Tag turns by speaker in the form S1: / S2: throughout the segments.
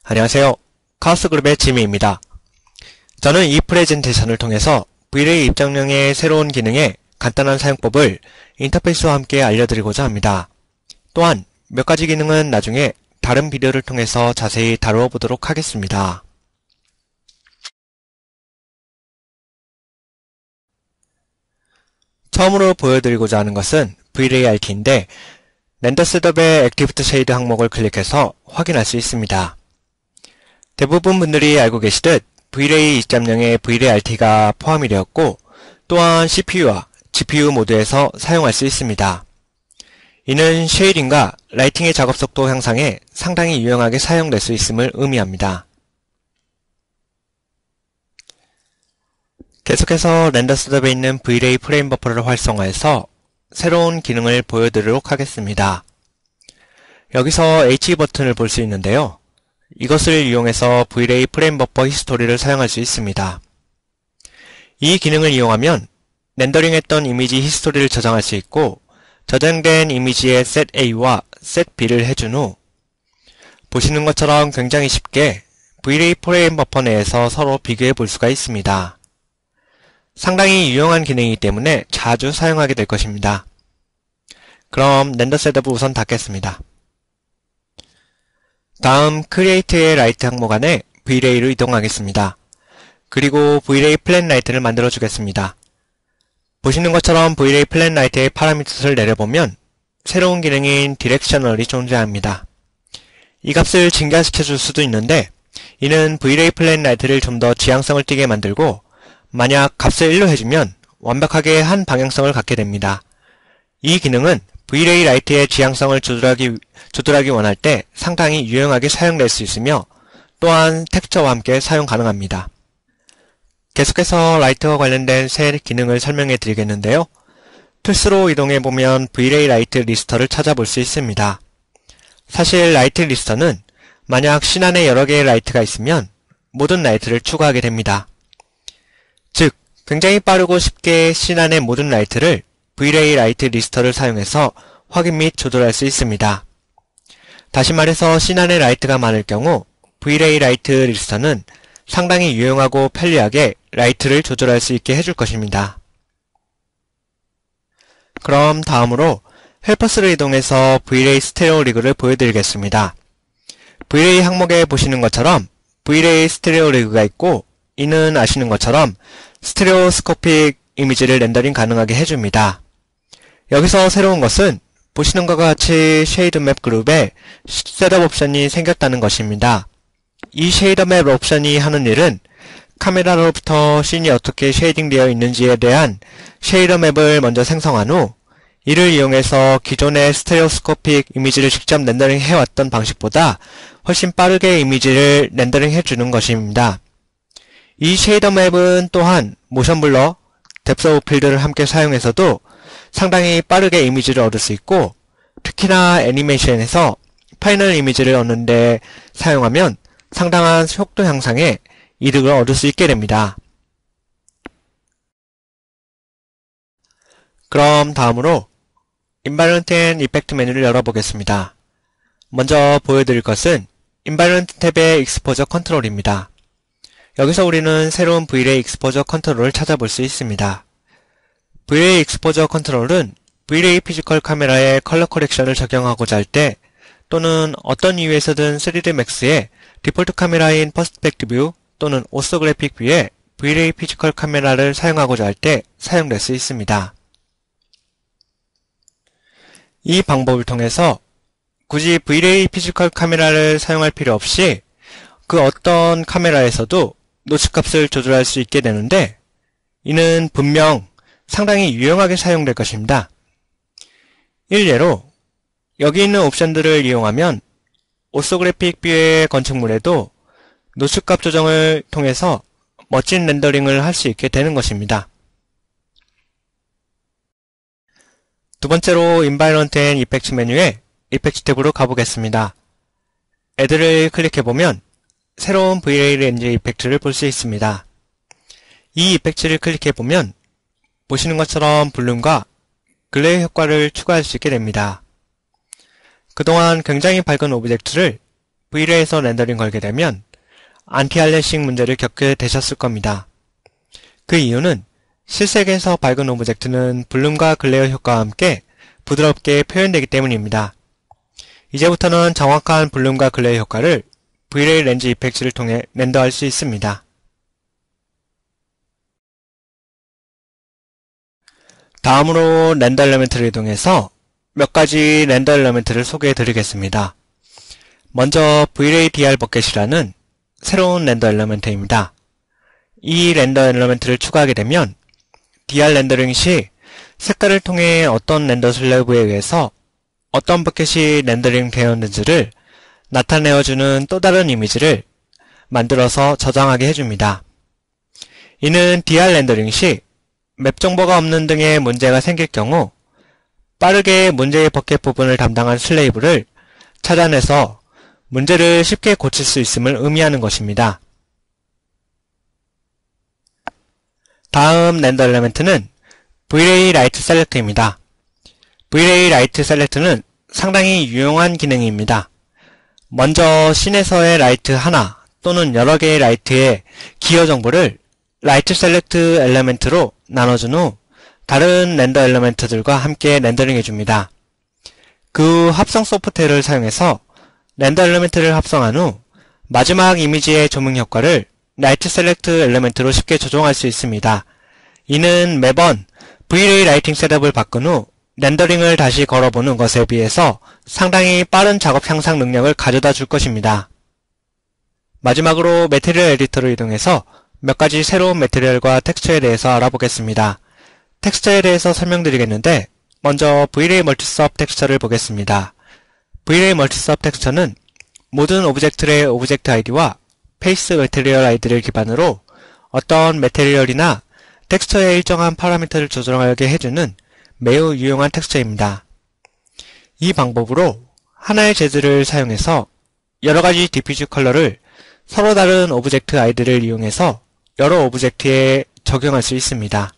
S1: 안녕하세요. 카오스그룹의 지미입니다. 저는 이 프레젠테이션을 통해서 V-Ray 입장령의 새로운 기능의 간단한 사용법을 인터페이스와 함께 알려드리고자 합니다. 또한 몇 가지 기능은 나중에 다른 비디오를 통해서 자세히 다루어 보도록 하겠습니다. 처음으로 보여드리고자 하는 것은 V-Ray RT인데 렌더 셋업의 액티비티 쉐이드 항목을 클릭해서 확인할 수 있습니다. 대부분 분들이 알고 계시듯 V-Ray 2.0에 V-Ray RT가 포함이 되었고 또한 CPU와 GPU 모두에서 사용할 수 있습니다. 이는 쉐이딩과 라이팅의 작업 속도 향상에 상당히 유용하게 사용될 수 있음을 의미합니다. 계속해서 렌더 셋업에 있는 V-Ray 프레임 버퍼를 활성화해서 새로운 기능을 보여드리도록 하겠습니다. 여기서 H 버튼을 볼 수 있는데요. 이것을 이용해서 V-Ray 프레임 버퍼 히스토리를 사용할 수 있습니다. 이 기능을 이용하면 렌더링했던 이미지 히스토리를 저장할 수 있고 저장된 이미지의 set A와 set B를 해준 후 보시는 것처럼 굉장히 쉽게 V-Ray 프레임 버퍼 내에서 서로 비교해 볼 수가 있습니다. 상당히 유용한 기능이기 때문에 자주 사용하게 될 것입니다. 그럼 렌더 셋업을 우선 닫겠습니다. 다음 Create의 라이트 항목 안에 V-Ray로 이동하겠습니다. 그리고 V-Ray 플랜 라이트를 만들어 주겠습니다. 보시는 것처럼 V-Ray 플랜 라이트의 파라미터를 내려보면 새로운 기능인 디렉셔널이 존재합니다. 이 값을 증가시켜 줄 수도 있는데 이는 V-Ray 플랜 라이트를 좀 더 지향성을 띠게 만들고 만약 값을 1로 해주면 완벽하게 한 방향성을 갖게 됩니다. 이 기능은 V-Ray 라이트의 지향성을 조절하기 원할 때 상당히 유용하게 사용될 수 있으며 또한 텍스처와 함께 사용 가능합니다. 계속해서 라이트와 관련된 새 기능을 설명해 드리겠는데요. 툴스로 이동해 보면 V-Ray 라이트 리스터를 찾아볼 수 있습니다. 사실 라이트 리스터는 만약 씬 안에 여러 개의 라이트가 있으면 모든 라이트를 추가하게 됩니다. 즉, 굉장히 빠르고 쉽게 씬 안의 모든 라이트를 V-Ray 라이트 리스터를 사용해서 확인 및 조절할 수 있습니다. 다시 말해서 씬 안에 라이트가 많을 경우 V-Ray 라이트 리스터는 상당히 유용하고 편리하게 라이트를 조절할 수 있게 해줄 것입니다. 그럼 다음으로 헬퍼스를 이동해서 V-Ray 스테레오 리그를 보여드리겠습니다. V-Ray 항목에 보시는 것처럼 V-Ray 스테레오 리그가 있고 이는 아시는 것처럼 스테레오스코픽 이미지를 렌더링 가능하게 해줍니다. 여기서 새로운 것은 보시는 것과 같이 쉐이드 맵 그룹에 셋업 옵션이 생겼다는 것입니다. 이 쉐이더 맵 옵션이 하는 일은 카메라로부터 씬이 어떻게 쉐이딩 되어 있는지에 대한 쉐이더 맵을 먼저 생성한 후 이를 이용해서 기존의 스테레오스코픽 이미지를 직접 렌더링 해왔던 방식보다 훨씬 빠르게 이미지를 렌더링 해주는 것입니다. 이 쉐이더 맵은 또한 모션 블러, 뎁스 오브 필드를 함께 사용해서도 상당히 빠르게 이미지를 얻을 수 있고 특히나 애니메이션에서 파이널 이미지를 얻는 데 사용하면 상당한 속도 향상에 이득을 얻을 수 있게 됩니다. 그럼 다음으로 Environment and Effect 메뉴를 열어보겠습니다. 먼저 보여드릴 것은 Environment 탭의 Exposure 컨트롤입니다. 여기서 우리는 새로운 V-Ray Exposure 컨트롤을 찾아볼 수 있습니다. V-Ray Exposure 컨트롤은 V-Ray 피지컬 카메라에 컬러 커렉션을 적용하고자 할 때 또는 어떤 이유에서든 3D Max의 디폴트 카메라인 퍼스펙티브 뷰 또는 오소그래픽 뷰에 V-Ray 피지컬 카메라를 사용하고자 할 때 사용될 수 있습니다. 이 방법을 통해서 굳이 V-Ray 피지컬 카메라를 사용할 필요 없이 그 어떤 카메라에서도 노치값을 조절할 수 있게 되는데 이는 분명 상당히 유용하게 사용될 것입니다. 일례로 여기 있는 옵션들을 이용하면 오소그래픽 뷰의 건축물에도 노출값 조정을 통해서 멋진 렌더링을 할 수 있게 되는 것입니다. 두 번째로 Environment and Effects 메뉴에 Effects 탭으로 가보겠습니다. Add를 클릭해보면 새로운 V-Ray 렌즈 이펙트를 볼 수 있습니다. 이 이펙트를 클릭해보면 보시는 것처럼 블룸과 글레이 효과를 추가할 수 있게 됩니다. 그동안 굉장히 밝은 오브젝트를 V-Ray에서 렌더링 걸게 되면 안티알리싱 문제를 겪게 되셨을 겁니다. 그 이유는 실색에서 밝은 오브젝트는 블룸과 글레어 효과와 함께 부드럽게 표현되기 때문입니다. 이제부터는 정확한 블룸과 글레어 효과를 V-Ray 렌즈 이펙트를 통해 렌더할 수 있습니다. 다음으로 렌더 엘리멘트를 이동해서 몇 가지 렌더 엘리멘트를 소개해 드리겠습니다. 먼저 V-Ray DR 버켓이라는 새로운 렌더 엘리멘트입니다. 이 렌더 엘리멘트를 추가하게 되면 DR 렌더링 시 색깔을 통해 어떤 렌더 슬래브에 의해서 어떤 버켓이 렌더링 되었는지를 나타내어주는 또 다른 이미지를 만들어서 저장하게 해줍니다. 이는 DR 렌더링 시 맵 정보가 없는 등의 문제가 생길 경우 빠르게 문제의 버켓 부분을 담당한 슬레이브를 찾아내서 문제를 쉽게 고칠 수 있음을 의미하는 것입니다. 다음 렌더 엘리멘트는 V-Ray Light Select입니다. V-Ray Light Select는 상당히 유용한 기능입니다. 먼저 씬에서의 라이트 하나 또는 여러 개의 라이트의 기여 정보를 라이트 셀렉트 엘리멘트로 나눠준 후 다른 렌더 엘리멘트들과 함께 렌더링 해줍니다. 그 합성 소프트웨어를 사용해서 렌더 엘리멘트를 합성한 후 마지막 이미지의 조명 효과를 라이트 셀렉트 엘리멘트로 쉽게 조정할 수 있습니다. 이는 매번 V-Ray 라이팅 셋업을 바꾼 후 렌더링을 다시 걸어보는 것에 비해서 상당히 빠른 작업 향상 능력을 가져다 줄 것입니다. 마지막으로 매테리얼 에디터로 이동해서 몇 가지 새로운 매테리얼과 텍스처에 대해서 알아보겠습니다. 텍스처에 대해서 설명드리겠는데 먼저 V-Ray 멀티스업 텍스처를 보겠습니다. V-Ray 멀티스업 텍스처는 모든 오브젝트의 오브젝트 아이디와 페이스 매테리얼 아이디를 기반으로 어떤 매테리얼이나 텍스처의 일정한 파라미터를 조정하게 해주는 매우 유용한 텍스처입니다. 이 방법으로 하나의 재질을 사용해서 여러가지 디퓨즈 컬러를 서로 다른 오브젝트 아이디를 이용해서 여러 오브젝트에 적용할 수 있습니다.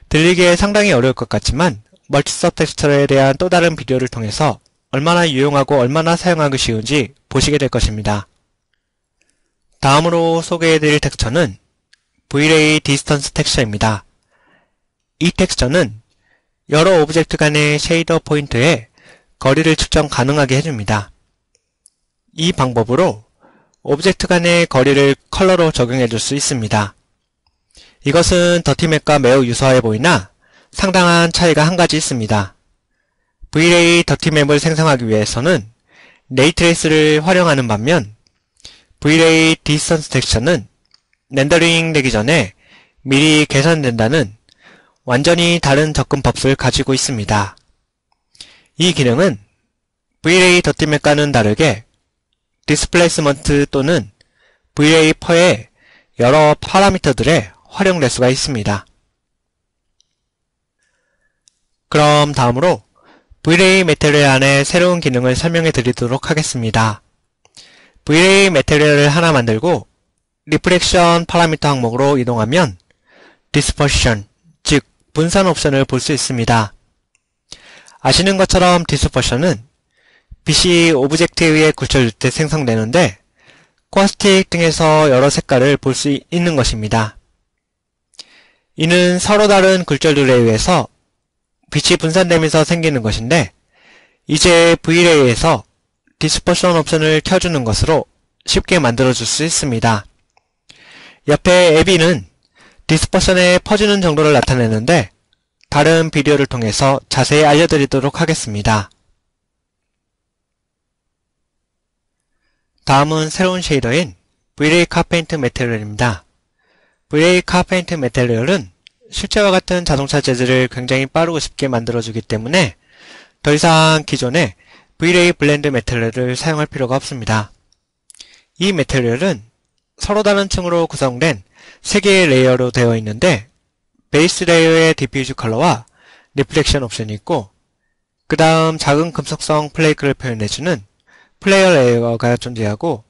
S1: 들리기에 상당히 어려울 것 같지만 멀티스업 텍스처에 대한 또 다른 비디오를 통해서 얼마나 유용하고 얼마나 사용하기 쉬운지 보시게 될 것입니다. 다음으로 소개해드릴 텍스처는 V-Ray 디스턴스 텍스처입니다. 이 텍스처는 여러 오브젝트 간의 쉐이더 포인트에 거리를 측정 가능하게 해줍니다. 이 방법으로 오브젝트 간의 거리를 컬러로 적용해 줄 수 있습니다. 이것은 더티맵과 매우 유사해 보이나 상당한 차이가 한 가지 있습니다. V-Ray 더티맵을 생성하기 위해서는 레이트레이스를 활용하는 반면 V-Ray 디스턴스 텍스처는 렌더링 되기 전에 미리 계산된다는 완전히 다른 접근 법을 가지고 있습니다. 이 기능은 V-Ray 더티맵과는 다르게 디스플레이스먼트 또는 V-Ray 퍼의 여러 파라미터들에 활용될 수가 있습니다. 그럼 다음으로 V-Ray 매테리얼 안에 새로운 기능을 설명해 드리도록 하겠습니다. V-Ray 매테리얼을 하나 만들고 리프렉션 파라미터 항목으로 이동하면 디스퍼션, 즉 분산 옵션을 볼 수 있습니다. 아시는 것처럼 디스퍼션은 빛이 오브젝트에 의해 굴절될 때 생성되는데 코아스틱 등에서 여러 색깔을 볼 수 있는 것입니다. 이는 서로 다른 굴절들에 의해서 빛이 분산되면서 생기는 것인데 이제 V-Ray에서 디스퍼션 옵션을 켜주는 것으로 쉽게 만들어줄 수 있습니다. 옆에 AB는 디스퍼션의 퍼지는 정도를 나타내는데 다른 비디오를 통해서 자세히 알려드리도록 하겠습니다. 다음은 새로운 쉐이더인 V-Ray 카페인트 매테리얼입니다. V-Ray 카페인트 매테리얼은 실제와 같은 자동차 재질을 굉장히 빠르고 쉽게 만들어주기 때문에 더 이상 기존의 V-Ray 블렌드 매테리얼을 사용할 필요가 없습니다. 이 매테리얼은 서로 다른 층으로 구성된 3개의 레이어로 되어 있는데 베이스 레이어의 디퓨즈 컬러와 리플렉션 옵션이 있고 그 다음 작은 금속성 플레이크를 표현해주는 플레이어 레이어가 존재하고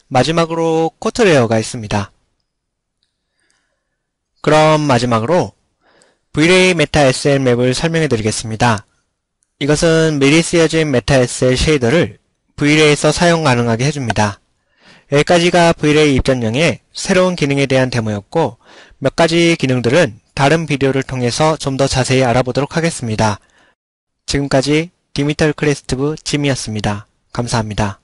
S1: 마지막으로 코트 레이어가 있습니다. 그럼 마지막으로 V-Ray 메타 SL 맵을 설명해 드리겠습니다. 이것은 미리 쓰여진 메타 SL 쉐이더를 V-Ray에서 사용 가능하게 해줍니다. 여기까지가 V-Ray 입점용의 새로운 기능에 대한 데모였고 몇 가지 기능들은 다른 비디오를 통해서 좀 더 자세히 알아보도록 하겠습니다. 지금까지 디미털 크레스티브 짐이었습니다. 감사합니다.